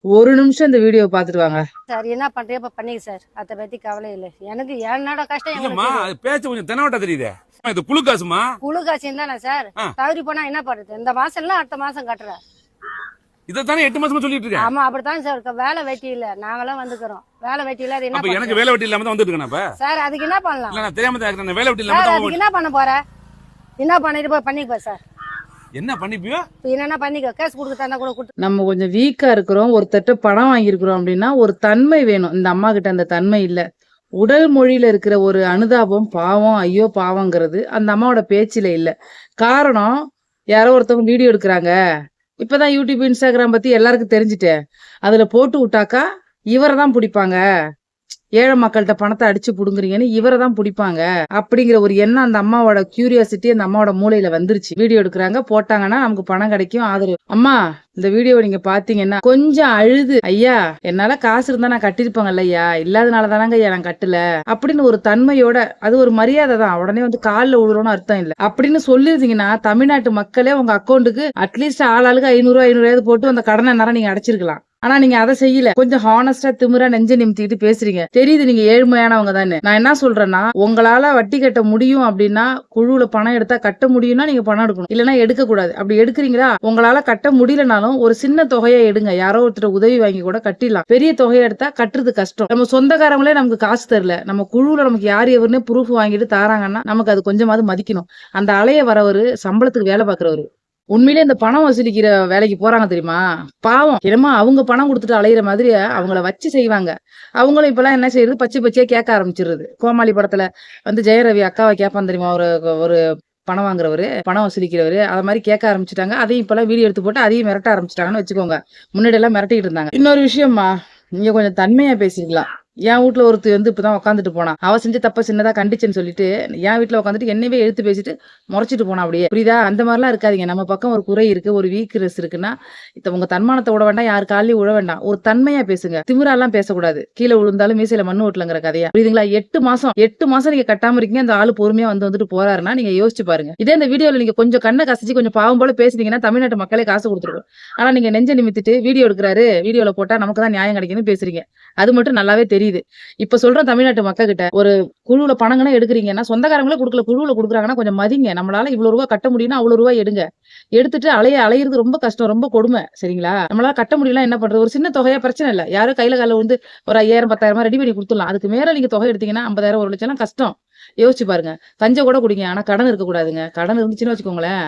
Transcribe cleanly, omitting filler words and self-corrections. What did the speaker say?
ஒரு நிமிஷம் இந்த வீடியோ பாத்துட்டு வாங்க சார். என்ன பண்றீங்க இப்ப பண்ணீங்க சார், அதை பத்தி கவலை இல்லை எனக்கு. என்னோட கஷ்டம் இல்லம்மா, எங்களுக்கு அது பேச்சு கொஞ்சம் தெனவட்டா தெரியுதே. இது புழு காசுமா? குழு காசியம் தானே சார். தவறி போனா என்ன பண்றது? இந்த மாசம் இல்ல அடுத்த மாசம் கட்டுறேன். இதைத்தானே 8 மாசமா சொல்லிட்டு இருக்கேன். ஆமா அப்படித்தான் சார் இருக்கு. வேலை வெட்டி இல்ல, நாங்களாம் வந்துக்கிறோம். வேலை வெட்டி இல்ல, அது என்ன அப்ப எனக்கு வேலை வெட்டி இல்லாம தான் வந்துட்டு இருக்கேன். அப்ப சார் அதுக்கு என்ன பண்ணலாம்? இல்ல, நான் தெரியாம தான் இருக்கேன். வேலை வெட்டி இல்லாம சார் தான் அதுக்கு என்ன பண்ண போற? என்ன பண்ணிட்டு போய் பண்ணிக்க சார். என்ன பண்ணிப்பியோ? என்னென்ன பண்ணிக்க, கேஸ் கொடுக்க கூட கொடுத்து. நம்ம கொஞ்சம் வீக்கா இருக்கிறோம், ஒருத்தட்ட பணம் வாங்கியிருக்கிறோம் அப்படின்னா ஒரு தன்மை வேணும். இந்த அம்மா கிட்ட அந்த தன்மை இல்ல. உடல் மொழியில இருக்கிற ஒரு அனுதாபம், பாவம், ஐயோ பாவங்கிறது அந்த அம்மாவோட பேச்சில இல்ல. காரணம், யாரோ ஒருத்தவங்க வீடியோ எடுக்கிறாங்க, இப்பதான் யூடியூப் இன்ஸ்டாகிராம் பத்தி எல்லாருக்கும் தெரிஞ்சுட்டு அதுல போட்டு விட்டாக்கா இவரை தான் பிடிப்பாங்க, ஏழை மக்கள்கிட்ட பணத்தை அடிச்சு புடுங்குறீங்கன்னு இவரை தான் பிடிப்பாங்க அப்படிங்கிற ஒரு எண்ணம் அந்த அம்மாவோட கியூரியாசிட்டி அந்த அம்மாவோட மூளையில வந்துருச்சு. வீடியோ எடுக்கிறாங்க, போட்டாங்கன்னா நமக்கு பணம் கிடைக்கும், ஆதரவு. அம்மா இந்த வீடியோவை நீங்க பாத்தீங்கன்னா கொஞ்சம் அழுது, ஐயா என்னால காசு இருந்தா நான் கட்டிருப்பாங்கல்ல ஐயா, இல்லாதனால தானங்க ஐயா நான் கட்டல அப்படின்னு ஒரு தன்மையோட, அது ஒரு மரியாதை தான். உடனே வந்து காலில் விழுறோம்னு அர்த்தம் இல்லை அப்படின்னு சொல்லிருந்தீங்கன்னா தமிழ்நாட்டு மக்களே உங்க அக்கௌண்ட்டுக்கு அட்லீஸ்ட் ஆளாளுக்கு 500 போட்டு அந்த கடனை நேரம் நீங்க அடைச்சிருக்கலாம். ஆனா நீங்க அதை செய்யல. கொஞ்சம் ஹானஸ்டா திமிரா நெஞ்ச நிமித்திட்டு பேசுறீங்க. தெரியுது நீங்க ஏழ்மையானவங்க தானே. நான் என்ன சொல்றேன்னா, உங்களால வட்டி கட்ட முடியும் அப்படின்னா, குழுவுல பணம் எடுத்தா கட்ட முடியும்னா நீங்க பணம் எடுக்கணும், இல்லன்னா எடுக்க கூடாது. அப்படி எடுக்கிறீங்களா, உங்களால கட்ட முடியலனாலும் ஒரு சின்ன தொகையை எடுங்க, யாரோ ஒருத்தர் உதவி வாங்கி கூட கட்டிடலாம். பெரிய தொகையை எடுத்தா கட்டுறது கஷ்டம். நம்ம சொந்தக்காரங்களே நமக்கு காசு தரல, நம்ம குழுவுல நமக்கு யார் எவருன்னு ப்ரூஃப் வாங்கிட்டு தாராங்கன்னா நமக்கு அது கொஞ்சமாவது மதிக்கணும். அந்த அலைய வரவரு சம்பளத்துக்கு வேலை பாக்குறவரு உண்மையிலே இந்த பணம் வசூலிக்கிற வேலைக்கு போறாங்க தெரியுமா, பாவம். என்னமா அவங்க பணம் கொடுத்துட்டு அலையிற மாதிரி அவங்கள வச்சு செய்வாங்க. அவங்களும் இப்பெல்லாம் என்ன செய்யறது, பச்சை பச்சையா கேட்க ஆரம்பிச்சிருது. கோமாளி படத்துல வந்து ஜெயரவி அக்காவை கேட்பான் தெரியுமா, ஒரு பணம் வாங்குறவரு, பணம் வசூலிக்கிறவரு, அத மாதிரி கேட்க ஆரம்பிச்சுட்டாங்க. அதையும் இப்பெல்லாம் வீடியோ எடுத்து போட்டு அதையும் மிரட்ட ஆரம்பிச்சிட்டாங்கன்னு வச்சுக்கோங்க. முன்னாடி எல்லாம் மிரட்டிட்டு இருந்தாங்க. இன்னொரு விஷயம்மா, நீங்க கொஞ்சம் தன்மையா பேசிக்கலாம். என் வீட்டுல ஒருத்தர் வந்து இப்பதான் உட்காந்துட்டு போனா, அவ செஞ்ச தப்ப சின்னதா கண்டிச்சுன்னு சொல்லிட்டு என் வீட்டுல உட்காந்துட்டு என்னவே எழுத்து பேசிட்டு முறைச்சிட்டு போனா. அப்படியே புரியுதா? அந்த மாதிரிலாம் இருக்காதீங்க. நம்ம பக்கம் ஒரு குறை இருக்கு, ஒரு வீக்னஸ் இருக்குன்னா உங்க தன்மானத்தை விட வேண்டாம், யாரு காலையும் விட வேண்டாம். ஒரு தன்மையா பேசுங்க, திமிராலாம் பேசக்கூடாது. கீழே விழுந்தாலும் மீசையில மண்ணு ஓட்டலங்கிற கதையா, புரியுதுங்களா? 8 மாசம் நீங்க கட்டாம இருக்கீங்க, அந்த ஆளு பொறுமையா வந்துட்டு போறாருன்னா நீங்க யோசிச்சு பாருங்க. இதே இந்த வீடியோல நீங்க கொஞ்சம் கண்ணை கசிச்சு கொஞ்சம் பாவம் போல பேசுனீங்கன்னா தமிழ்நாட்டு மக்களே காசு கொடுத்துருக்கும். ஆனா நீங்க நெஞ்ச நிமித்திட்டு வீடியோ எடுக்கிறாரு, வீடியோல போட்டா நமக்கு தான் நியாயம் கிடைக்குன்னு பேசுறீங்க. அது மட்டும் நல்லாவே தெரியுது. இப்ப சொல்றேன் தமிழ்நாட்டு மக்கள் கிட்ட, ஒரு குழுவுல பணங்கன்னா எடுக்கிறீங்கன்னா, சொந்தக்காரங்களே கொடுக்கல, குழுவுல கொடுக்குறாங்கன்னா கொஞ்சம் மதிங்க. நம்மளால இவ்வளவு ரூபாய் கட்ட முடியும்னா அவ்வளவு ரூபாய் எடுங்க. எடுத்துட்டு அலையிறது ரொம்ப கஷ்டம், ரொம்ப கொடுமை. சரிங்களா? நம்மளால கட்ட முடியல என்ன பண்றது? ஒரு சின்ன தொகையா பிரச்சனை இல்ல, யாரும் கையில கால வந்து ஒரு 5000 10,000 ரெடி பண்ணி கொடுத்துடலாம். அதுக்கு மேல நீங்க தொகை எடுத்தீங்கன்னா 50,000 1 லட்சம் கஷ்டம். யோசிச்சு பாருங்க. கஞ்ச கூட குடிங்க, ஆனா கடன் இருக்க கூடாதுங்க. கடன் இருந்துச்சுன்னு வச்சுக்கோங்களேன்,